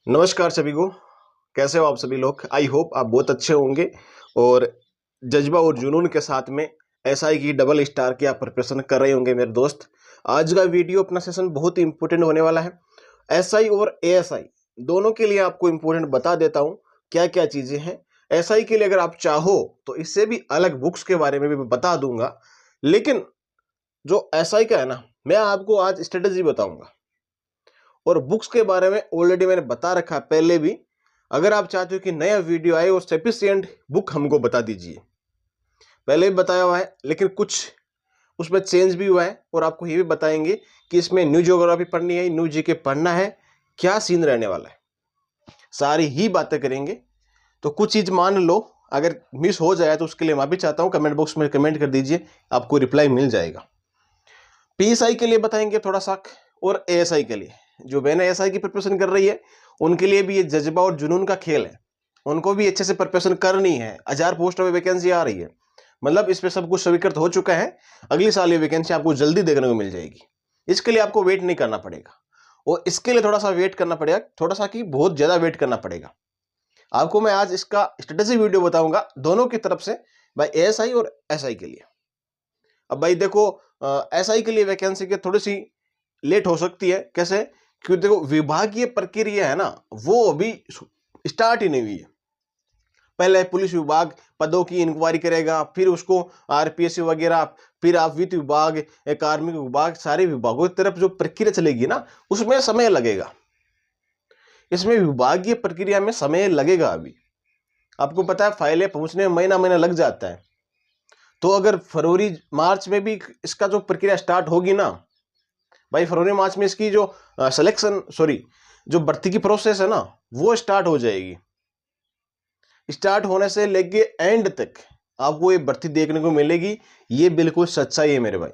नमस्कार सभी को। कैसे हो आप सभी लोग? आई होप आप बहुत अच्छे होंगे और जज्बा और जुनून के साथ में एसआई की डबल स्टार की आप प्रिपरेशन कर रहे होंगे मेरे दोस्त। आज का वीडियो अपना सेशन बहुत ही इंपॉर्टेंट होने वाला है। एसआई और एएसआई दोनों के लिए आपको इंपॉर्टेंट बता देता हूँ क्या क्या चीज़ें हैं। एसआई के लिए अगर आप चाहो तो इससे भी अलग बुक्स के बारे में भी मैं बता दूंगा, लेकिन जो एसआई का है ना, मैं आपको आज स्ट्रेटेजी बताऊंगा और बुक्स के बारे में ऑलरेडी मैंने बता रखा है पहले भी। अगर आप चाहते हो कि नया वीडियो आए और सफिशिएंट बुक हमको बता दीजिए। पहले भी बताया हुआ है लेकिन कुछ उसमें चेंज भी हुआ है और आपको ये भी बताएंगे कि इसमें न्यू ज्योग्राफी पढ़नी है, न्यू जीके पढ़ना है, क्या सीन रहने वाला है, सारी ही बातें करेंगे। तो कुछ चीज़ मान लो अगर मिस हो जाए तो उसके लिए मैं भी चाहता हूँ कमेंट बॉक्स में कमेंट कर दीजिए, आपको रिप्लाई मिल जाएगा। पीएसआई के लिए बताएंगे थोड़ा सा और एएसआई के लिए जो बहन एएसआई की प्रिपरेशन कर रही है उनके लिए भी ये जज्बा और जुनून का खेल है। उनको भी अच्छे से प्रिपरेशन करनी है। 1000 पोस्ट में वैकेंसी आ रही है, मतलब इस पे सब कुछ स्वीकृत हो चुका है। अगली साल ये वैकेंसी आपको जल्दी देखने को मिल जाएगी। इसके लिए आपको वेट नहीं करना पड़ेगा और इसके लिए थोड़ा सा वेट करना पड़ेगा, थोड़ा सा कि बहुत ज्यादा वेट करना पड़ेगा। आपको मैं आज इसका स्ट्रेटेजी वीडियो बताऊंगा दोनों की तरफ से, भाई एएसआई और एसआई के लिए। अब भाई देखो, एसआई के लिए वैकेंसी की थोड़ी सी लेट हो सकती है। कैसे? क्योंकि देखो विभागीय प्रक्रिया है ना, वो अभी स्टार्ट ही नहीं हुई है। पहले पुलिस विभाग पदों की इंक्वायरी करेगा, फिर उसको आरपीएससी वगैरह, फिर आप वित्त विभाग, कार्मिक विभाग, सारे विभागों की तरफ जो प्रक्रिया चलेगी ना, उसमें समय लगेगा। इसमें विभागीय प्रक्रिया में समय लगेगा। अभी आपको पता है फाइलें पहुंचने में महीना महीना लग जाता है। तो अगर फरवरी मार्च में भी इसका जो प्रक्रिया स्टार्ट होगी ना भाई, फरवरी मार्च में इसकी जो जो भर्ती की प्रोसेस है ना, वो स्टार्ट हो जाएगी। स्टार्ट होने से लेके एंड तक आपको ये भर्ती देखने को मिलेगी। ये बिल्कुल सच्चाई है मेरे भाई।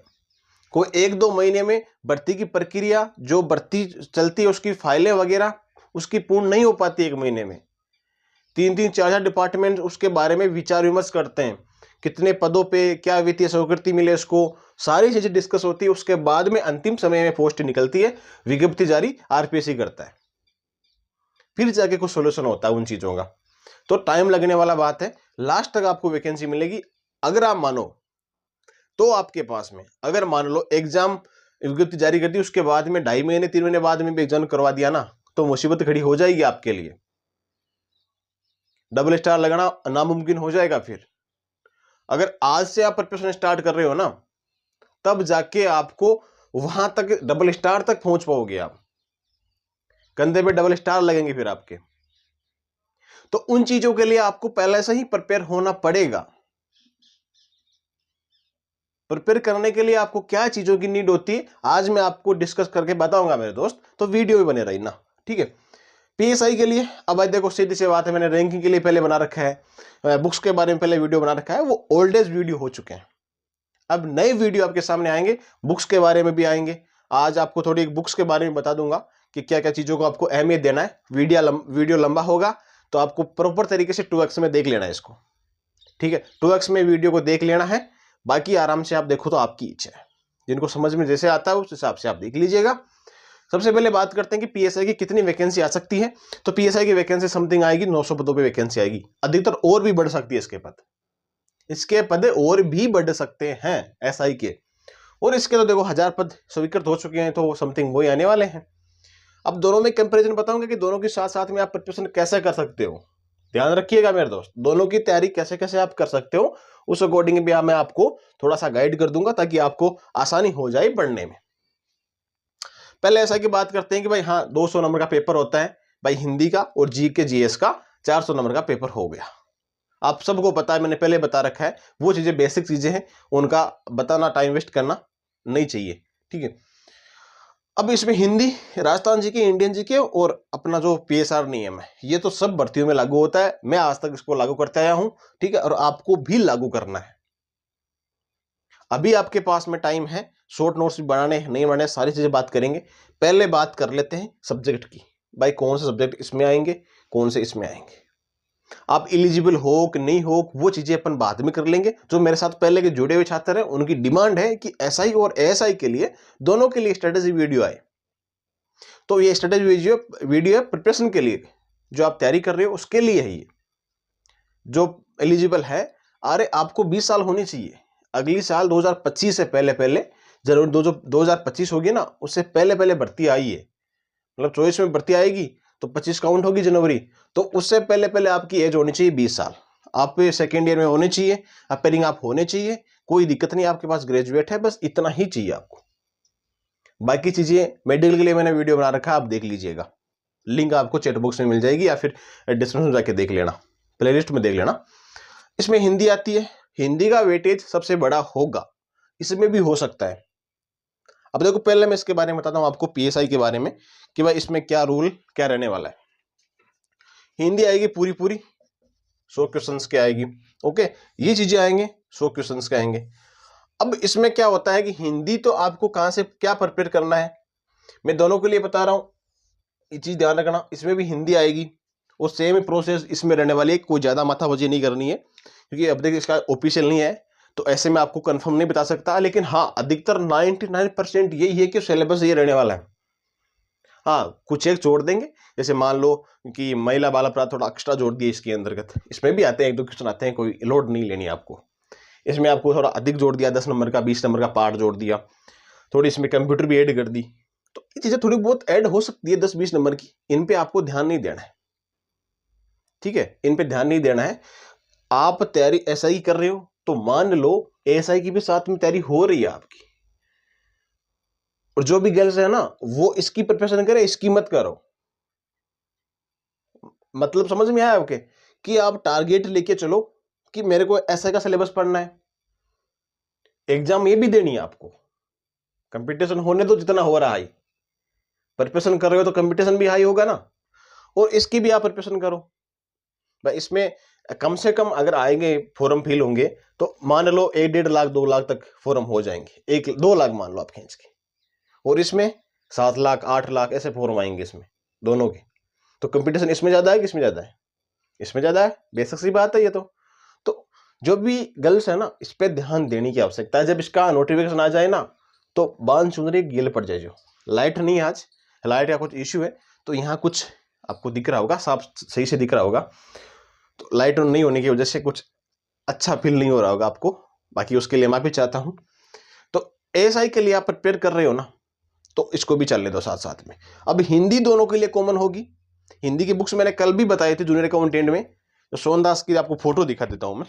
कोई 1-2 महीने में भर्ती की प्रक्रिया, जो भर्ती चलती है उसकी फाइलें वगैरह उसकी पूर्ण नहीं हो पाती 1 महीने में। 3-3 4-4 डिपार्टमेंट उसके बारे में विचार विमर्श करते हैं, कितने पदों पे क्या वित्तीय स्वीकृति मिले, उसको सारी चीजें डिस्कस होती है। उसके बाद में अंतिम समय में पोस्ट निकलती है, विज्ञप्ति जारी आरपीएससी करता है, फिर जाके कुछ सोल्यूशन होता है उन चीजों का। तो टाइम लगने वाला बात है। लास्ट तक आपको वैकेंसी मिलेगी अगर आप मानो तो। आपके पास में अगर मान लो एग्जाम विज्ञप्ति जारी कर दी, उसके बाद में 2.5 महीने 3 महीने बाद में भी एग्जाम करवा दिया ना, तो मुसीबत खड़ी हो जाएगी आपके लिए। डबल स्टार लगाना नामुमकिन हो जाएगा। फिर अगर आज से आप प्रिपरेशन स्टार्ट कर रहे हो ना, तब जाके आपको वहां तक डबल स्टार तक पहुंच पाओगे। आप कंधे पे डबल स्टार लगेंगे फिर आपके। तो उन चीजों के लिए आपको पहले से ही प्रिपेयर होना पड़ेगा। प्रिपेयर करने के लिए आपको क्या चीजों की नीड होती है आज मैं आपको डिस्कस करके बताऊंगा मेरे दोस्त, तो वीडियो में बने रही ना, ठीक है। पीएसआई के लिए अब भाई देखो सीधी सी बात है, मैंने रैंकिंग के लिए पहले बना रखा है, बुक्स के बारे में पहले वीडियो बना रखा है, वो ओल्ड एज वीडियो हो चुके हैं। अब नए वीडियो आपके सामने आएंगे, बुक्स के बारे में भी आएंगे। आज आपको थोड़ी बुक्स के बारे में बता दूंगा कि क्या क्या चीजों को आपको अहमियत देना है। वीडियो लंबा होगा तो आपको प्रॉपर तरीके से 2x में देख लेना है इसको, ठीक है। 2x में वीडियो को देख लेना है, बाकी आराम से आप देखो तो आपकी इच्छा है। जिनको समझ में जैसे आता है उस हिसाब से आप देख लीजिएगा। सबसे पहले बात करते हैं कि पीएसआई की कितनी वैकेंसी आ सकती है। तो पीएसआई की वैकेंसी समथिंग आएगी 900 पदों पे वैकेंसी आएगी, अधिकतर और भी बढ़ सकती है। इसके पद और भी बढ़ सकते हैं एसआई के। और इसके तो देखो 1000 पद स्वीकृत हो चुके हैं, तो समथिंग वही आने वाले हैं। अब दोनों में कंपैरिजन बताऊंगा कि दोनों के साथ साथ में आप प्रिपरेशन कैसे कर सकते हो। ध्यान रखिएगा मेरे दोस्त, दोनों की तैयारी कैसे कैसे आप कर सकते हो, उस अकॉर्डिंग भी मैं आपको थोड़ा सा गाइड कर दूंगा ताकि आपको आसानी हो जाए पढ़ने में। पहले ऐसा की बात करते हैं कि भाई हाँ 200 नंबर का पेपर होता है भाई, हिंदी का और जीके जीएस का 400 नंबर का पेपर हो गया। आप सबको पता है, मैंने पहले बता रखा है, वो चीजें बेसिक चीजें हैं, उनका बताना टाइम वेस्ट करना नहीं चाहिए, ठीक है। अब इसमें हिंदी, राजस्थान जी के, इंडियन जी के और अपना जो पीएसआर नियम है, ये तो सब भर्तियों में लागू होता है। मैं आज तक इसको लागू करते आया हूं, ठीक है, और आपको भी लागू करना है। अभी आपके पास में टाइम है, शॉर्ट नोट्स बनाने नहीं बनाने सारी चीजें बात करेंगे। पहले बात कर लेते हैं सब्जेक्ट की, भाई कौन से सब्जेक्ट इसमें आएंगे, कौन से इसमें आएंगे, आप एलिजिबल हो कि नहीं हो, वो चीजें अपन बाद में कर लेंगे। जो मेरे साथ पहले के जुड़े हुए छात्र हैं उनकी डिमांड है कि एसआई और एएसआई के लिए दोनों के लिए स्ट्रेटेजी वीडियो आए। तो ये स्ट्रेटेजी वीडियो है प्रिपरेशन के लिए, जो आप तैयारी कर रहे हो उसके लिए है ये, जो एलिजिबल है। अरे आपको 20 साल होनी चाहिए, अगली साल 2025 से पहले पहले, जनवरी 2025 होगी ना, उससे पहले पहले भर्ती आई है, मतलब 24 में भर्ती आएगी तो 25 काउंट होगी जनवरी, तो उससे पहले पहले आपकी एज होनी चाहिए 20 साल, आप सेकेंड ईयर में होने चाहिए, अपेयरिंग आप होने चाहिए, कोई दिक्कत नहीं, आपके पास ग्रेजुएट है, बस इतना ही चाहिए आपको। बाकी चीजें मेडिकल के लिए मैंने वीडियो बना रखा है, आप देख लीजिएगा, लिंक आपको चैट बॉक्स में मिल जाएगी या फिर डिस्क्रिप्शन में जाके देख लेना, प्लेलिस्ट में देख लेना। इसमें हिंदी आती है, हिंदी का वेटेज सबसे बड़ा होगा, इसमें भी हो सकता है। अब देखो पहले मैं इसके बारे में बताता हूं आपको, पीएसआई के बारे में, कि भाई इसमें क्या रूल क्या रहने वाला है। हिंदी आएगी पूरी 100 क्वेश्चंस के आएगी, ओके, ये चीजें आएंगे 100 क्वेश्चंस के आएंगे। अब इसमें क्या होता है कि हिंदी तो आपको कहां से क्या प्रिपेयर करना है, मैं दोनों के लिए बता रहा हूं, ये चीज ध्यान रखना। इसमें भी हिंदी आएगी और सेम प्रोसेस इसमें रहने वाली है, कोई ज्यादा माथाबाजी नहीं करनी है, क्योंकि अब देखिए इसका ऑफिशियल नहीं है तो ऐसे में आपको कंफर्म नहीं बता सकता, लेकिन हाँ अधिकतर 99% यही है कि सिलेबस ये रहने वाला है। हाँ कुछ एक जोड़ देंगे, जैसे मान लो कि महिला बाल अपराध थोड़ा एक्स्ट्रा जोड़ दिए इसके अंतर्गत, इसमें भी आते हैं 1-2 क्वेश्चन आते हैं, कोई लोड नहीं लेनी आपको, इसमें आपको थोड़ा अधिक जोड़ दिया, 10 नंबर का 20 नंबर का पार्ट जोड़ दिया, थोड़ी इसमें कंप्यूटर भी ऐड कर दी, तो ये चीजें थोड़ी बहुत ऐड हो सकती है 10-20 नंबर की, इन पे आपको ध्यान नहीं देना है, ठीक है, इन पे ध्यान नहीं देना है। आप तैयारी एसआई कर रहे हो तो मान लो एसआई की भी साथ में तैयारी हो रही है आपकी, और जो भी गर्ल्स है ना वो इसकी प्रिपरेशन करे, इसकी मत करो। मतलब समझ में आया आपके, कि आप टारगेट लेके चलो कि मेरे को एसआई का सिलेबस पढ़ना है, एग्जाम ये भी देनी है आपको, कंपटीशन होने दो जितना हो रहा है, प्रिपरेशन कर रहे हो तो कंपटीशन भी हाई होगा ना, और इसकी भी आप प्रिपरेशन करो भाई। इसमें कम से कम अगर आएंगे फॉर्म फिल होंगे तो मान लो 1-1.5 लाख 2 लाख तक फॉर्म हो जाएंगे, 1-2 लाख मान लो आप खींच के, और इसमें 7 लाख 8 लाख ऐसे फॉर्म आएंगे इसमें दोनों के, तो कंपटीशन इसमें ज्यादा है कि इसमें ज्यादा है, इसमें ज्यादा है, बेसिक सी बात है ये तो जो भी गर्ल्स है ना इस पे ध्यान देने की आवश्यकता है। जब इसका नोटिफिकेशन आ जाए ना तो बांध सुंदरी गिल पड़ जाए, जो लाइट नहीं है आज, लाइट का कुछ इश्यू है, तो यहाँ कुछ आपको दिख रहा होगा, साफ सही से दिख रहा होगा, तो लाइट ऑन नहीं होने की वजह से कुछ अच्छा फील नहीं हो रहा होगा आपको, बाकी उसके लिए मैं भी चाहता हूं। तो एएसआई के लिए आप प्रिपेयर कर रहे हो ना, तो इसको भी चलने दो साथ साथ में। अब हिंदी दोनों के लिए कॉमन होगी, हिंदी की बुक्स मैंने कल भी बताई थी जूनियर अकाउंटेंट में, तो सोनदास की आपको फोटो दिखा देता हूं मैं,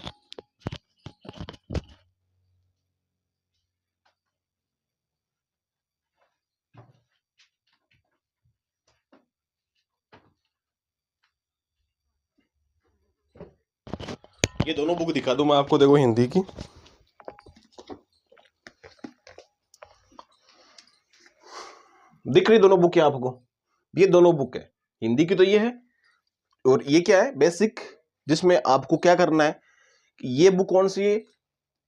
ये दोनों बुक दिखा दूं मैं आपको, देखो हिंदी की, दिख रही दोनों बुक है आपको, ये दोनों बुक है, हिंदी की तो ये है, और ये क्या है बेसिक, जिसमें आपको क्या करना है, ये बुक कौन सी है,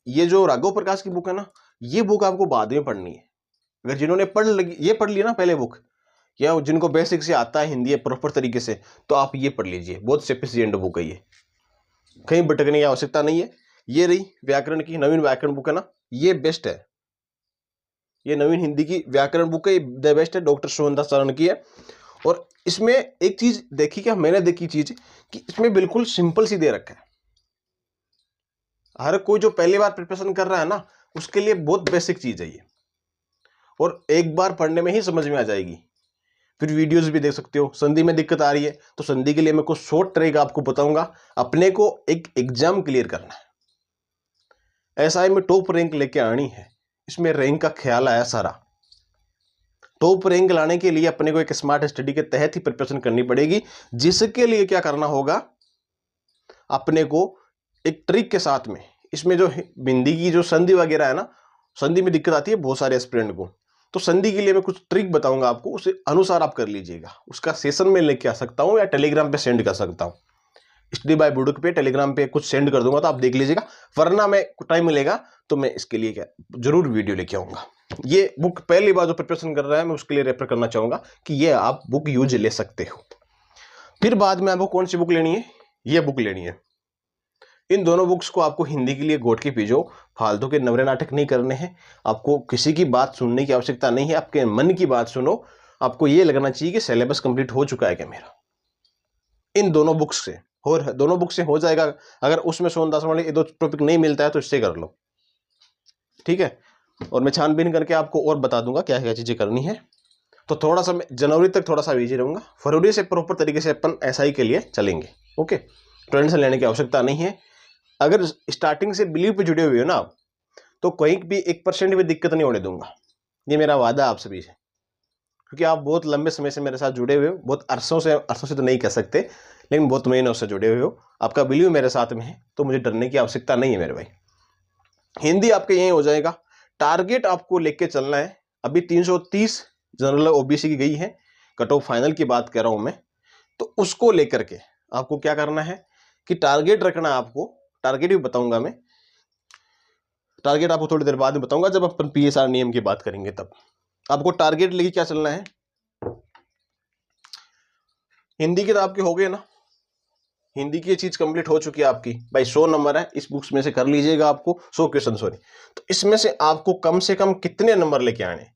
ये जो राघव प्रकाश की बुक है ना, ये बुक आपको बाद में पढ़नी है। अगर जिन्होंने ये पढ़ लिया ना पहले बुक, या जिनको बेसिक से आता है हिंदी प्रॉपर तरीके से, तो आप ये पढ़ लीजिए, बहुत सफिशिएंट बुक है ये, कहीं भटकने की आवश्यकता नहीं है। ये रही व्याकरण की नवीन व्याकरण बुक है ना, ये बेस्ट है, ये नवीन हिंदी की व्याकरण बुक है, द बेस्ट है, डॉक्टर सोहनदास चरण की है। और इसमें एक चीज देखी, क्या मैंने देखी चीज, कि इसमें बिल्कुल सिंपल सी दे रखा है, हर कोई जो पहली बार प्रिपरेशन कर रहा है ना उसके लिए बहुत बेसिक चीज है ये, और एक बार पढ़ने में ही समझ में आ जाएगी। फिर वीडियोस भी देख सकते हो, संधि में दिक्कत आ रही है तो संधि के लिए मैं कुछ शॉर्ट ट्रिक आपको बताऊंगा, अपने को एक एग्जाम क्लियर करना है, एसआई में टॉप रैंक लेके आनी है, इसमें रैंक का ख्याल आया सारा। टॉप रैंक लाने के लिए अपने को एक स्मार्ट स्टडी के तहत ही प्रिपरेशन करनी पड़ेगी, जिसके लिए क्या करना होगा, अपने को एक ट्रिक के साथ में, इसमें जो हिंदी की जो संधि वगैरह है ना, संधि में दिक्कत आती है बहुत सारे एस्पिरेंट को, तो संधि के लिए मैं कुछ ट्रिक बताऊंगा आपको, उस अनुसार आप कर लीजिएगा। उसका सेशन में लेके आ सकता हूं या टेलीग्राम पे सेंड कर सकता हूं, स्टडी बाय बुडुक पे टेलीग्राम पे कुछ सेंड कर दूंगा, तो आप देख लीजिएगा, वरना मैं टाइम मिलेगा तो मैं इसके लिए क्या जरूर वीडियो लेके आऊंगा। ये बुक पहली बार जो प्रिपरेशन कर रहा है मैं उसके लिए रेफर करना चाहूंगा कि ये आप बुक यूज ले सकते हो। फिर बाद में आपको कौन सी बुक लेनी है, ये बुक लेनी है। इन दोनों बुक्स को आपको हिंदी के लिए गोट के पीजो, फालतू के नवरे नाटक नहीं करने हैं, आपको किसी की बात सुनने की आवश्यकता नहीं है, आपके मन की बात सुनो, आपको ये लगना चाहिए कि सिलेबस कंप्लीट हो चुका है क्या मेरा इन दोनों बुक्स से, और दोनों बुक से हो जाएगा। अगर उसमें सोनदास वाले ये दो टॉपिक नहीं मिलता है तो इससे कर लो, ठीक है। और मैं छानबीन करके आपको और बता दूंगा क्या क्या चीज़ें करनी है। तो थोड़ा सा मैं जनवरी तक थोड़ा सा बिजी रहूँगा, फरवरी से प्रॉपर तरीके से अपन एसआई के लिए चलेंगे। ओके, टेंशन लेने की आवश्यकता नहीं है। अगर स्टार्टिंग से बिलीव पे जुड़े हुए हो ना आप, तो कहीं भी 1% भी दिक्कत नहीं होने दूंगा, ये मेरा वादा आप सभी से, क्योंकि आप बहुत लंबे समय से मेरे साथ जुड़े हुए हो, बहुत अरसों से तो नहीं कह सकते, लेकिन बहुत महीनों से जुड़े हुए हो। आपका बिलीव मेरे साथ में है, तो मुझे डरने की आवश्यकता नहीं है मेरे भाई। हिंदी आपके यही हो जाएगा। टारगेट आपको लेके चलना है। अभी 330 जनरल ओबीसी की गई है, कट ऑफ फाइनल की बात कर रहा हूं मैं। तो उसको लेकर के आपको क्या करना है कि टारगेट रखना है आपको। टारगेट भी बताऊंगा मैं, टारगेट आपको थोड़ी देर बाद में बताऊंगा जब अपन पीएसआर नियम की बात करेंगे। तब आपको टारगेट लेके क्या चलना है। हिंदी की तो आपके हो गए ना, हिंदी की चीज कंप्लीट हो चुकी है आपकी भाई। 100 नंबर है इस बुक्स में से, कर लीजिएगा आपको 100 क्वेश्चन, सॉरी। तो इसमें से आपको कम से कम कितने नंबर लेके आने,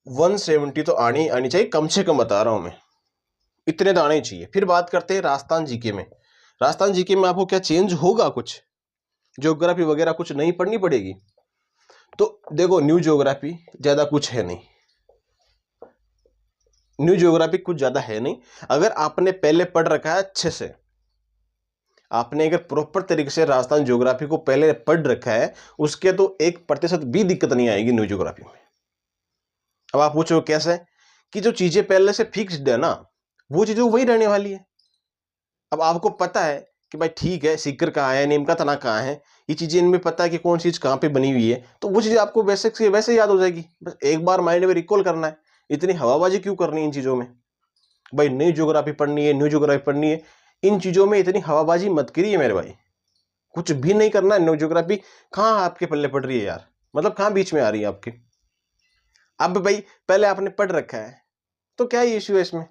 170 तो आनी चाहिए कम से कम, बता रहा हूं मैं, इतने तो आने ही चाहिए। फिर बात करते हैं राजस्थान जीके में। राजस्थान जीके में आपको क्या चेंज होगा, कुछ ज्योग्राफी वगैरह कुछ नहीं पढ़नी पड़ेगी। तो देखो न्यू ज्योग्राफी ज्यादा कुछ है नहीं, न्यू ज्योग्राफी कुछ ज्यादा है नहीं। अगर आपने पहले पढ़ रखा है अच्छे से, आपने अगर प्रॉपर तरीके से राजस्थान ज्योग्राफी को पहले पढ़ रखा है, उसके तो 1% भी दिक्कत नहीं आएगी न्यू ज्योग्राफी में। अब आप पूछो कैसे, कि जो चीजें पहले से फिक्स्ड है ना, वो चीजें वही रहने वाली है। अब आपको पता है कि भाई ठीक है, सीकर कहाँ है, नीम का तना कहाँ है, ये चीजें इनमें पता है कि कौन चीज कहाँ पे बनी हुई है, तो वो चीजें आपको वैसे से वैसे याद हो जाएगी। बस एक बार माइंड में रिकॉल करना है। इतनी हवाबाजी क्यों करनी है इन चीजों में, भाई न्यू ज्योग्राफी पढ़नी है, न्यू ज्योग्राफी पढ़नी है, इन चीजों में इतनी हवाबाजी मत करिए मेरे भाई। कुछ भी नहीं करना है। न्यू ज्योग्राफी कहाँ आपके पल्ले पड़ रही है यार, मतलब कहाँ बीच में आ रही है आपके। अब भाई पहले आपने पढ़ रखा है तो क्या ही इश्यू है इसमें।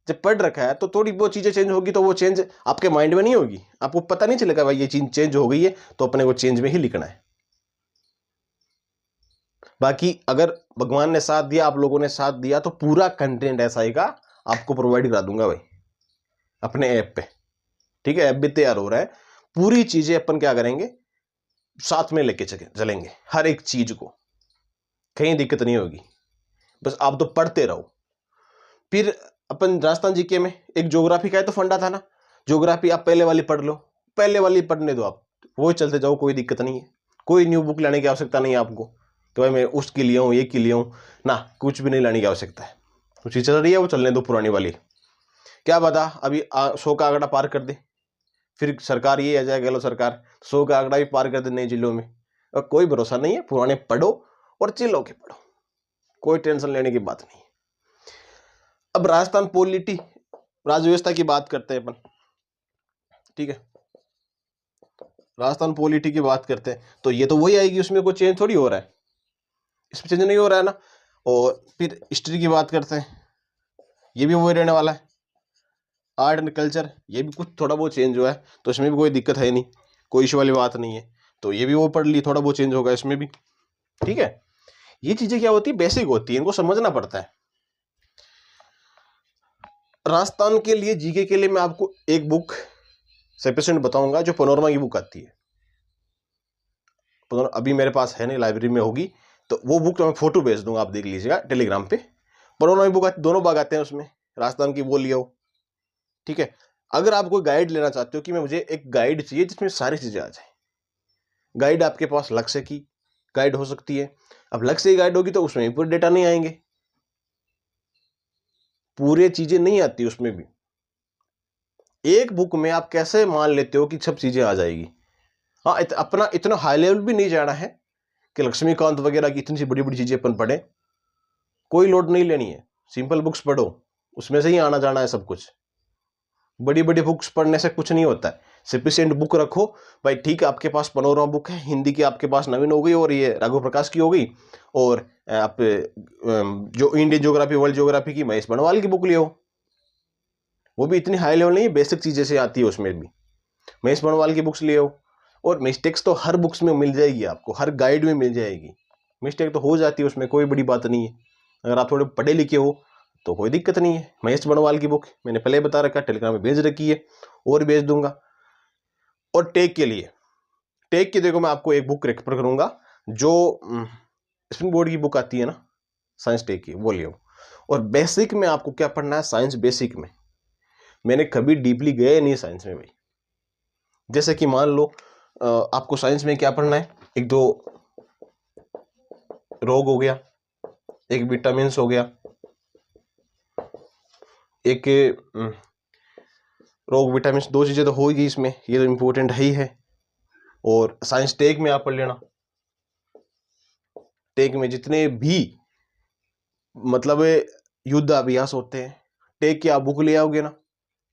जब पढ़ रखा है तो थोड़ी बहुत चीजें चेंज होगी, तो वो चेंज आपके माइंड में नहीं होगी, आपको पता नहीं चलेगा भाई ये चीज चेंज हो गई है, तो अपने को चेंज में ही लिखना है। बाकी अगर भगवान ने साथ दिया, आप लोगों ने साथ दिया, तो पूरा कंटेंट ऐसा आएगा आपको प्रोवाइड करा दूंगा भाई अपने ऐप पे, ठीक है। ऐप भी तैयार हो रहा है, पूरी चीजें अपन क्या करेंगे, साथ में लेके चलेंगे, हर एक चीज को, कहीं दिक्कत नहीं होगी। बस आप तो पढ़ते रहो। फिर अपन राजस्थान जीके में एक ज्योग्राफी का है तो फंडा था ना, ज्योग्राफी आप पहले वाली पढ़ लो, पहले वाली पढ़ने दो, आप वो चलते जाओ, कोई दिक्कत नहीं है। कोई न्यू बुक लाने की आवश्यकता नहीं है आपको कि भाई मैं उसके लिए हूँ, ये के लिए हूँ ना, कुछ भी नहीं लाने की आवश्यकता है। कुछ चीज चल रही है वो चलने दो पुरानी वाली। क्या पता अभी 100 का आंकड़ा पार कर दे, फिर सरकार ये आ जाए, गलो सरकार 100 का आंकड़ा भी पार कर दे नए जिलों में, और कोई भरोसा नहीं है। पुराने पढ़ो और चिल होके पढ़ो, कोई टेंशन लेने की बात नहीं। अब राजस्थान पॉलिटी, राजव्यवस्था की बात करते हैं अपन, ठीक है। राजस्थान पॉलिटी की बात करते हैं तो ये तो वही आएगी, उसमें कोई चेंज थोड़ी हो रहा है, इसमें चेंज नहीं हो रहा है ना। और फिर हिस्ट्री की बात करते हैं, ये भी वही रहने वाला है। आर्ट एंड कल्चर, ये भी कुछ थोड़ा बहुत चेंज हुआ है, तो इसमें भी कोई दिक्कत है नहीं, कोई इशू वाली बात नहीं है। तो ये भी वो पढ़ ली, थोड़ा बहुत चेंज होगा इसमें भी, ठीक है। ये चीजें क्या होती है, बेसिक होती है, इनको समझना पड़ता है। राजस्थान के लिए जीके के लिए मैं आपको एक बुक सफिशिएंट बताऊंगा, जो पनोरमा की बुक आती है। अभी मेरे पास है नहीं, लाइब्रेरी में होगी, तो वो बुक तो मैं फोटो भेज दूंगा, आप देख लीजिएगा टेलीग्राम पे। पनोरमा की बुक दोनों भाग आते हैं उसमें, राजस्थान की वो लियो, ठीक है। अगर आप कोई गाइड लेना चाहते हो कि मैं मुझे एक गाइड चाहिए जिसमें सारी चीजें आ जाए, गाइड आपके पास लक्ष्य की गाइड हो सकती है। अब लक्ष्य की गाइड होगी तो उसमें भी पूरे डेटा नहीं आएंगे, पूरे चीजें नहीं आती उसमें भी। एक बुक में आप कैसे मान लेते हो कि सब चीजें आ जाएगी। हाँ, अपना इतना हाई लेवल भी नहीं जाना है कि लक्ष्मीकांत वगैरह की इतनी सी बड़ी बड़ी चीजें अपन पढ़े, कोई लोड नहीं लेनी है। सिंपल बुक्स पढ़ो, उसमें से ही आना जाना है सब कुछ। बड़ी बड़ी बुक्स पढ़ने से कुछ नहीं होता है, सफिशिएंट बुक रखो भाई, ठीक है। आपके पास पनोरमा बुक है, हिंदी की आपके पास नवीन हो गई, और ये राघव प्रकाश की हो गई, और आप जो इंडियन ज्योग्राफी, वर्ल्ड ज्योग्राफी की महेश बनवाल की बुक लियो, वो भी इतनी हाई लेवल नहीं है, बेसिक चीजें से आती है उसमें भी। महेश बनवाल की बुक्स लियो, और मिस्टेक्स तो हर बुक्स में मिल जाएगी आपको, हर गाइड में मिल जाएगी। मिस्टेक तो हो जाती है उसमें, कोई बड़ी बात नहीं है, अगर आप थोड़े पढ़े लिखे हो तो कोई दिक्कत नहीं है। महेश बड़वाल की बुक मैंने पहले बता रखा, टेलीग्राम में भेज रखी है और भेज दूंगा। और टेक के लिए, टेक की देखो मैं आपको एक बुक रेफर करूंगा, जो स्प्रिंग बोर्ड की बुक आती है ना साइंस टेक की, वो लियो। और बेसिक में आपको क्या पढ़ना है, साइंस बेसिक में मैंने कभी डीपली गया नहीं साइंस में भाई। जैसे कि मान लो आपको साइंस में क्या पढ़ना है, एक दो रोग हो गया, एक विटामिन हो गया, एक रोग विटामिन, दो चीजें तो होगी इसमें, ये तो इंपॉर्टेंट है ही है। और साइंस टेक में आप पढ़ लेना, टेक में जितने भी मतलब युद्ध अभ्यास होते हैं, टेक की आप बुक ले आओगे ना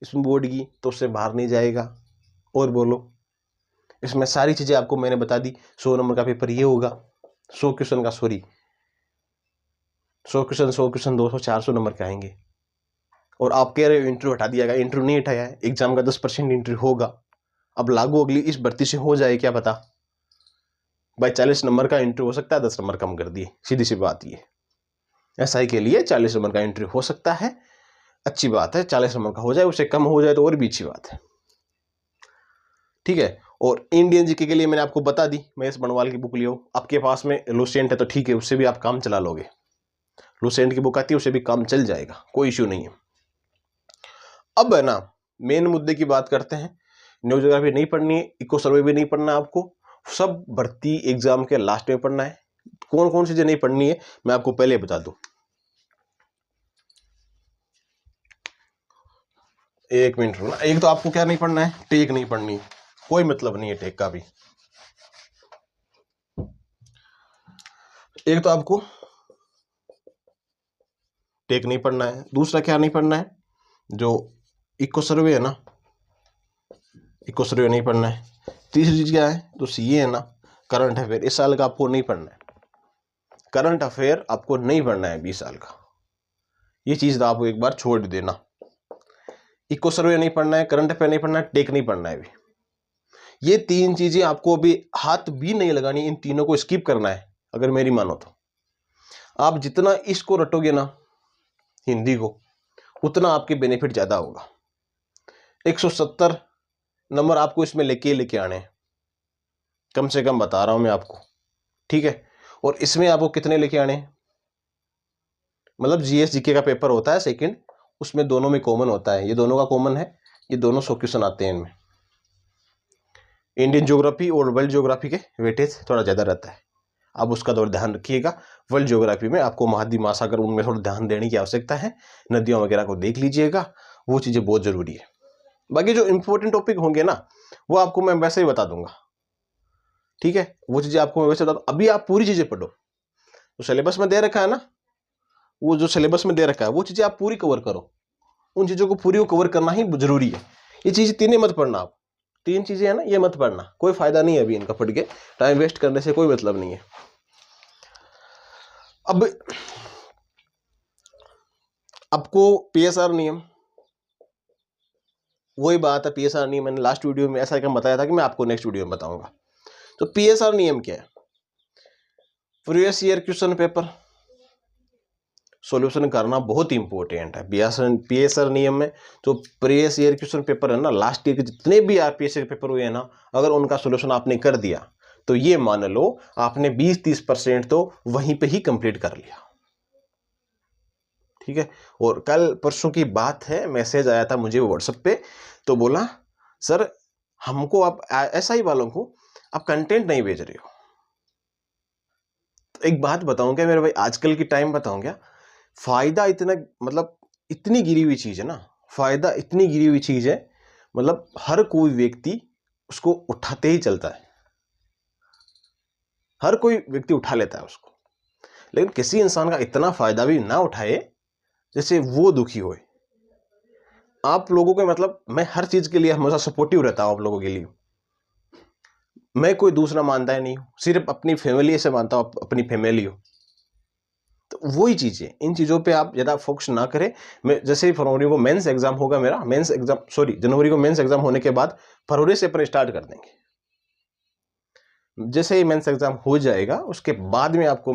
इसमें बोर्ड की, तो उससे बाहर नहीं जाएगा। और बोलो, इसमें सारी चीजें आपको मैंने बता दी। 100 नंबर का पेपर ये होगा, 100 क्वेश्चन का, सॉरी 100 क्वेश्चन 200 400 नंबर के आएंगे। और आप कह रहे हो इंटरव्यू हटा दिया गया, इंटरव्यू नहीं हटाया है, एग्जाम का 10% इंटरव्यू होगा। अब लागू अगली इस भर्ती से हो जाए क्या पता भाई, 40 नंबर का इंटरव्यू हो सकता है, 10 नंबर कम कर दिए, सीधी सी बात ये। एसआई के लिए 40 नंबर का इंटरव्यू हो सकता है, अच्छी बात है, 40 नंबर का हो जाए, उससे कम हो जाए तो और भी अच्छी बात है, ठीक है। और इंडियन जीके के लिए मैंने आपको बता दी, महेश बड़वाल की बुक लियो। आपके पास में लुसेंट है तो ठीक है, उससे भी आप काम चला लोगे, लुसेंट की बुक आती है, उससे भी काम चल जाएगा, कोई इश्यू नहीं है। अब है ना मेन मुद्दे की बात करते हैं। न्यू ज्योग्राफी नहीं पढ़नी है, इको सर्वे भी नहीं पढ़ना है आपको, सब भर्ती एग्जाम के लास्ट में पढ़ना है। कौन कौन सी चीजें नहीं पढ़नी है मैं आपको पहले बता दूं। एक मिनट रुकना। एक तो आपको क्या नहीं पढ़ना है, टेक नहीं पढ़नी, कोई मतलब नहीं है टेक का भी। एक तो आपको टेक नहीं पढ़ना है, दूसरा क्या नहीं पढ़ना है, जो इको सर्वे है ना, इको सर्वे नहीं पढ़ना है। तीसरी चीज क्या है, तो सीए है ना, करंट अफेयर इस साल का आपको नहीं पढ़ना है, करंट अफेयर आपको नहीं पढ़ना है 20 साल का, ये चीज तो आपको एक बार छोड़ देना। इको सर्वे नहीं पढ़ना है, करंट अफेयर नहीं पढ़ना है, टेक नहीं पढ़ना है भी। ये तीन चीजें आपको अभी हाथ भी नहीं लगानी, इन तीनों को स्किप करना है अगर मेरी मानो तो। आप जितना इसको रटोगे ना हिंदी को, उतना आपके बेनिफिट ज्यादा होगा। 170 नंबर आपको इसमें लेके आने हैं, कम से कम बता रहा हूं मैं आपको, ठीक है। और इसमें आपको कितने लेके आने हैं, मतलब जीएस जीके का पेपर होता है सेकंड, उसमें दोनों में कॉमन होता है, ये दोनों का कॉमन है, ये दोनों 100 क्वेश्चन आते हैं इनमें। इंडियन ज्योग्राफी और वर्ल्ड ज्योग्राफी के वेटेज थोड़ा ज़्यादा रहता है, आप उसका थोड़ा ध्यान रखिएगा। वर्ल्ड ज्योग्राफी में आपको महाद्वीप महासागर उनमें थोड़ा ध्यान देने की आवश्यकता है, नदियों वगैरह को देख लीजिएगा, वो चीज़ें बहुत ज़रूरी है। बाकी जो इंपॉर्टेंट टॉपिक होंगे ना वो आपको मैं वैसे ही बता दूंगा, ठीक है, वो चीज़ें आपको मैं वैसे बता दूँ। अभी आप पूरी चीज़ें पढ़ो, तो सिलेबस में दे रखा है ना, वो जो सिलेबस में दे रखा है वो चीज़ें आप पूरी कवर करो, उन चीज़ों को पूरी कवर करना ही जरूरी है। ये चीज़ तीनों मत पढ़ना, आप 3 चीज़ें हैं ना ये मत पढ़ना, कोई फायदा नहीं है अभी इनका पढ़ के, टाइम वेस्ट करने से कोई मतलब नहीं है। अब आपको पीएसआर नियम, वही बात है, पीएसआर नियम मैंने लास्ट वीडियो में ऐसा बताया था कि मैं आपको नेक्स्ट वीडियो में बताऊंगा। तो पीएसआर नियम क्या है, previous year question paper solution करना बहुत इंपॉर्टेंट है। पीएसआर नियम में जो प्रीवियस ईयर क्वेश्चन पेपर है ना, लास्ट ईयर के जितने भी आरपीएससी के पेपर हुए हैं ना, अगर उनका सॉल्यूशन आपने कर दिया तो ये मान लो आपने 20-30% तो वहीं पे ही कंप्लीट कर लिया, ठीक है। और कल परसों की बात है, मैसेज आया था मुझे व्हाट्सएप पे, तो बोला सर हमको आप एसआई वालों को आप कंटेंट नहीं भेज रहे हो। तो एक बात बताऊं क्या मेरे भाई, आजकल की टाइम बताऊं क्या, फायदा इतना, मतलब इतनी गिरी हुई चीज है ना, फायदा इतनी गिरी हुई चीज है, मतलब हर कोई व्यक्ति उसको उठाते ही चलता है, हर कोई व्यक्ति उठा लेता है उसको, लेकिन किसी इंसान का इतना फायदा भी ना उठाए जैसे वो दुखी होए। आप लोगों के मतलब मैं हर चीज के लिए हमेशा सपोर्टिव रहता हूं आप लोगों के लिए, मैं कोई दूसरा मानता ही नहीं हूं, सिर्फ अपनी फैमिली से मानता हूं, अपनी फैमिली हो। तो वही चीजें, इन चीजों पे आप ज्यादा फोकस ना करें। मैं जैसे ही फरवरी को मेंस एग्जाम होगा मेरा, मेंस एग्जाम सॉरी जनवरी को मेंस एग्जाम होने के बाद फरवरी से अपन स्टार्ट कर देंगे। जैसे ही मेंस एग्जाम हो जाएगा उसके बाद में आपको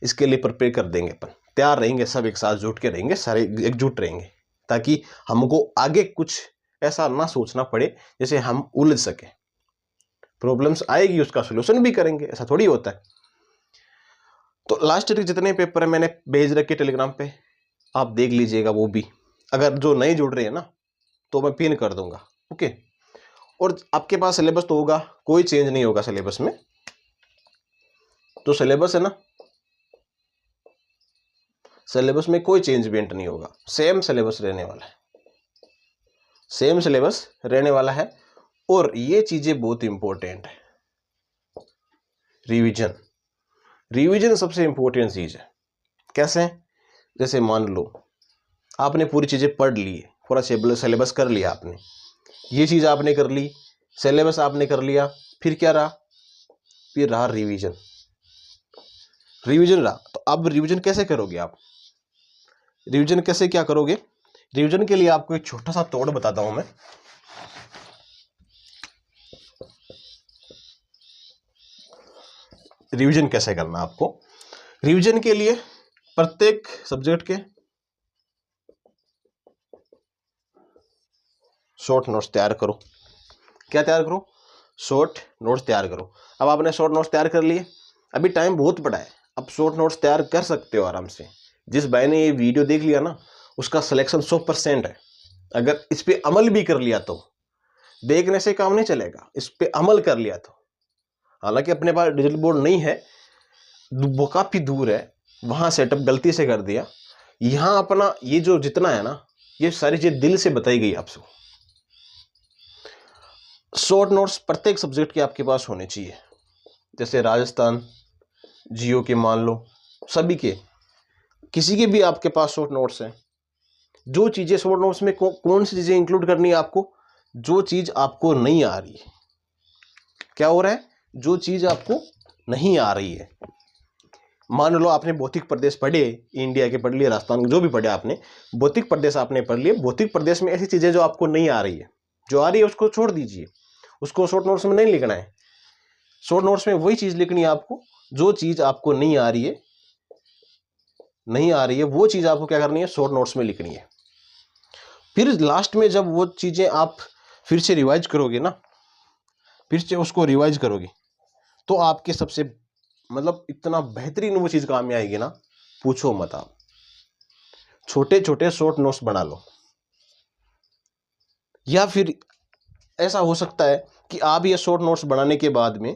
इसके लिए प्रिपेयर कर देंगे अपन, तैयार रहेंगे, सब एक साथ जुट के रहेंगे, सारे एकजुट रहेंगे, ताकि हमको आगे कुछ ऐसा ना सोचना पड़े जैसे हम उलझ सके। प्रॉब्लम्स आएगी, उसका सोल्यूशन भी करेंगे, ऐसा थोड़ी होता है। तो लास्ट ईयर के जितने पेपर है मैंने भेज रखे टेलीग्राम पे, आप देख लीजिएगा वो भी। अगर जो नए जुड़ रहे हैं ना तो मैं पिन कर दूंगा, ओके। और आपके पास सिलेबस तो होगा, कोई चेंज नहीं होगा सिलेबस में। तो सिलेबस है ना, सिलेबस में कोई चेंजमेंट नहीं होगा, सेम सिलेबस रहने वाला है, सेम सिलेबस रहने वाला है। और ये चीजें बहुत इंपॉर्टेंट है, रिवीजन। रिवीजन सबसे इंपॉर्टेंट चीज है। कैसे? जैसे मान लो आपने पूरी चीजें पढ़ ली, पूरा सिलेबस कर लिया आपने, ये चीज आपने कर ली, सिलेबस आपने कर लिया, फिर क्या रहा? फिर रहा रिवीजन। रिवीजन रहा, तो अब रिवीजन कैसे करोगे आप? रिवीजन कैसे क्या करोगे? रिवीजन के लिए आपको एक छोटा सा तोड़ बताता हूं मैं। रिवीजन कैसे करना आपको? रिवीजन के लिए प्रत्येक सब्जेक्ट के शॉर्ट नोट्स तैयार करो। क्या तैयार करो? शॉर्ट नोट्स तैयार करो। अब आपने शॉर्ट नोट्स तैयार कर लिए, अभी टाइम बहुत बड़ा है, अब शॉर्ट नोट्स तैयार कर सकते हो आराम से। जिस भाई ने ये वीडियो देख लिया ना, उसका सिलेक्शन 100% है। अगर इस पे अमल भी कर लिया तो, देखने से काम नहीं चलेगा, इस पे अमल कर लिया तो। हालांकि अपने पास डिजिटल बोर्ड नहीं है, वो काफी दूर है, वहां सेटअप गलती से कर दिया। यहां अपना ये जो जितना है ना, ये सारी चीज दिल से बताई गई आपसे। शॉर्ट नोट्स प्रत्येक सब्जेक्ट के आपके पास होने चाहिए। जैसे राजस्थान, जियो के मान लो, सभी के, किसी के भी आपके पास शॉर्ट नोट्स हैं। जो चीजें शॉर्ट नोट्स में कौन सी चीजें इंक्लूड करनी है आपको? जो चीज आपको नहीं आ रही है। क्या हो रहा है? जो चीज आपको नहीं आ रही है। मान लो आपने भौतिक प्रदेश पढ़े, इंडिया के पढ़ लिए, राजस्थान जो भी पढ़े आपने, भौतिक प्रदेश आपने पढ़ लिए। भौतिक प्रदेश में ऐसी चीजें जो आपको नहीं आ रही है, जो आ रही है उसको छोड़ दीजिए, उसको शॉर्ट नोट्स में नहीं लिखना है। शॉर्ट नोट्स में वही चीज लिखनी है आपको, जो चीज आपको नहीं आ रही है, नहीं आ रही है वो चीज आपको क्या करनी है? शॉर्ट नोट्स में लिखनी है। फिर लास्ट में जब वो चीजें आप फिर से रिवाइज करोगे ना, फिर से उसको रिवाइज करोगे, तो आपके सबसे मतलब इतना बेहतरीन वो चीज काम में आएगी ना, पूछो मत आप। छोटे छोटे शॉर्ट नोट्स बना लो। या फिर ऐसा हो सकता है कि आप ये शॉर्ट नोट्स बनाने के बाद में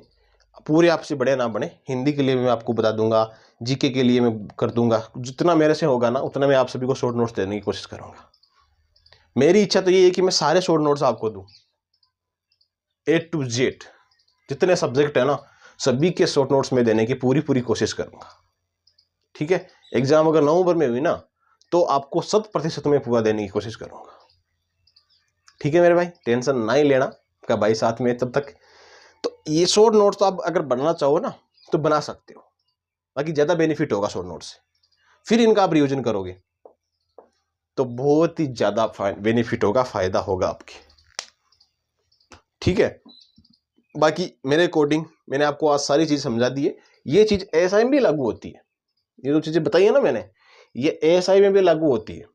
पूरे आपसे बड़े ना बने, हिंदी के लिए मैं आपको बता दूंगा, जीके के लिए मैं कर दूंगा, जितना मेरे से होगा ना उतना मैं आप सभी को शॉर्ट नोट्स देने की कोशिश करूंगा। मेरी इच्छा तो ये है कि मैं सारे शॉर्ट नोट्स आपको दूं, A to Z, जितने सब्जेक्ट है ना सभी के शॉर्ट नोट्स में देने की पूरी कोशिश करूंगा। ठीक है? एग्जाम अगर नवंबर में हुई ना, तो आपको 100% में पूरा देने की कोशिश करूंगा। ठीक है मेरे भाई, टेंशन ना ही लेना का भाई साथ में तब तक। तो ये शॉर्ट नोट्स तो आप अगर बनाना चाहो ना तो बना सकते हो, बाकी ज्यादा बेनिफिट होगा शॉर्ट नोट्स से। फिर इनका आप रिवीजन करोगे तो बहुत ही ज्यादा बेनिफिट होगा, फायदा होगा आपके। ठीक है? बाकी मेरे अकॉर्डिंग मैंने आपको आज सारी चीज समझा दी है। ये चीज एएसआई में भी लागू होती है, ये जो चीजें बताई है ना मैंने, ये एएसआई में भी लागू होती है,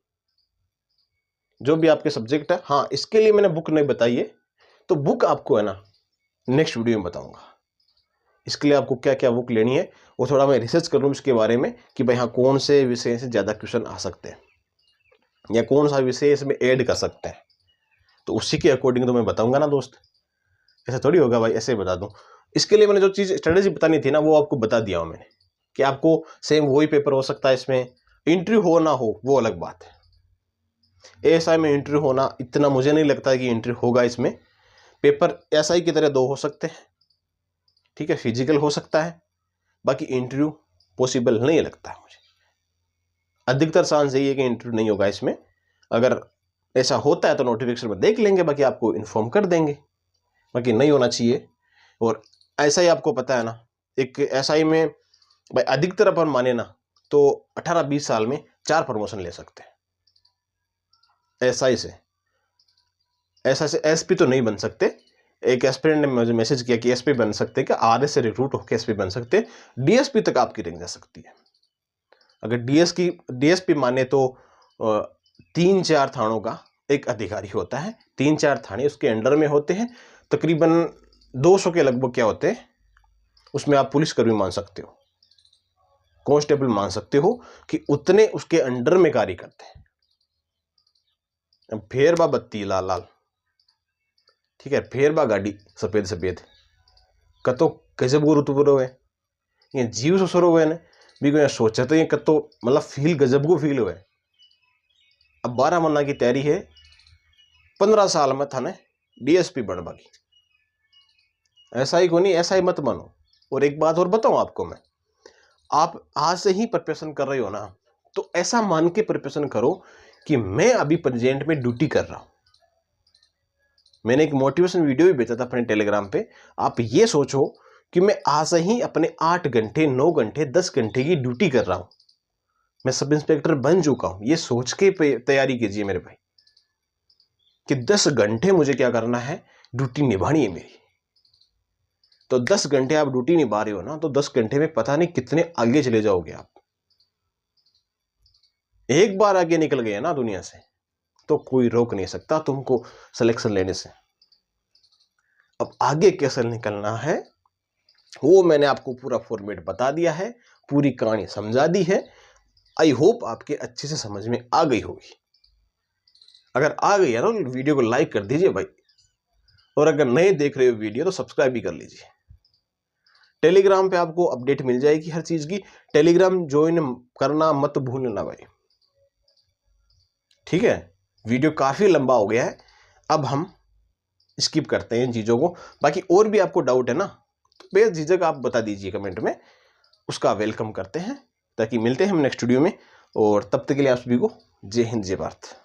जो भी आपके सब्जेक्ट है। हाँ, इसके लिए मैंने बुक नहीं बताई है, तो बुक आपको है ना नेक्स्ट वीडियो में बताऊंगा। इसके लिए आपको क्या क्या बुक लेनी है वो थोड़ा मैं रिसर्च कर लूँ इसके बारे में, कि भाई हाँ कौन से विषय से ज़्यादा क्वेश्चन आ सकते हैं या कौन सा विषय इसमें ऐड कर सकते हैं, तो उसी के अकॉर्डिंग तो मैं बताऊंगा ना दोस्त। ऐसा थोड़ी होगा भाई ऐसे बता दूं। इसके लिए मैंने जो चीज़ स्ट्रेटेजी बतानी थी ना वो आपको बता दिया हूँ मैंने, कि आपको सेम वही पेपर हो सकता है, इसमें इंटरव्यू हो ना हो वो अलग बात है। एएसआई में इंटरव्यू होना इतना मुझे नहीं लगता कि इंटरव्यू होगा इसमें। पेपर एसआई की तरह 2 हो सकते हैं, ठीक है, फिजिकल हो सकता है, बाकी इंटरव्यू पॉसिबल नहीं लगता है मुझे। अधिकतर चांस यही है कि इंटरव्यू नहीं होगा इसमें। अगर ऐसा होता है तो नोटिफिकेशन में देख लेंगे, बाकी आपको इन्फॉर्म कर देंगे, बाकी नहीं होना चाहिए। और ऐसा ही आपको पता है ना, एक एसआई में भाई अधिकतर अपन माने ना तो 18-20 साल में 4 प्रमोशन ले सकते हैं एसआई से। ऐसा से एसपी तो नहीं बन सकते। एक एस्पिरेंट ने मुझे मैसेज किया कि एसपी बन सकते हैं, कि आरएस से रिक्रूट होकर एसपी बन सकते हैं, डीएसपी तक आपकी रैंक जा सकती है। अगर डीएसपी माने तो 3-4 थानों का एक अधिकारी होता है। 3-4 थाने उसके अंडर में होते हैं। तकरीबन 200 के लगभग क्या होते हैं, उसमें आप पुलिसकर्मी मान सकते हो, कांस्टेबल मान सकते हो कि उतने उसके अंडर में कार्य करते हैं। अब फेरबा बत्ती लाल लाल, ठीक है, फेरबा गाड़ी सफेद सफेद, कतो गजब को रुतबो है, ये जीव ससुरो हुए ने भी कोई सोचा तो ये कतो मतलब फील गजब को फील हुए। अब 12 महीना की तैयारी है, 15 साल में थाने डीएसपी बनवा की। ऐसा ही को नहीं, ऐसा ही मत मानो। और एक बात और बताऊं आपको मैं, आप आज से ही प्रिपरेशन कर रहे हो ना, तो ऐसा मान के प्रिपरेशन करो कि मैं अभी प्रेजेंट में ड्यूटी कर रहा हूं। मैंने एक मोटिवेशन वीडियो भी भेजा था अपने टेलीग्राम पे। आप ये सोचो कि मैं आज ही अपने 8 घंटे 9 घंटे 10 घंटे की ड्यूटी कर रहा हूं, मैं सब इंस्पेक्टर बन चुका हूं। ये सोच के तैयारी कीजिए मेरे भाई कि 10 घंटे मुझे क्या करना है, ड्यूटी निभानी है मेरी। तो 10 घंटे आप ड्यूटी निभा रहे हो ना, तो 10 घंटे में पता नहीं कितने आगे चले जाओगे आप। एक बार आगे निकल गए ना दुनिया से, तो कोई रोक नहीं सकता तुमको सिलेक्शन लेने से। अब आगे कैसे निकलना है वो मैंने आपको पूरा फॉर्मेट बता दिया है, पूरी कहानी समझा दी है। आई होप आपके अच्छे से समझ में आ गई होगी। अगर आ गई है ना, वीडियो को लाइक कर दीजिए भाई, और अगर नए देख रहे हो वीडियो तो सब्सक्राइब भी कर लीजिए। टेलीग्राम पे आपको अपडेट मिल जाएगी हर चीज की। टेलीग्राम ज्वाइन करना मत भूलना भाई, ठीक है। वीडियो काफी लंबा हो गया है, अब हम स्किप करते हैं इन चीजों को। बाकी और भी आपको डाउट है ना, तो बेझिझक आप बता दीजिए कमेंट में, उसका वेलकम करते हैं। ताकि मिलते हैं हम नेक्स्ट वीडियो में, और तब तक के लिए आप सभी को जय हिंद जय भारत।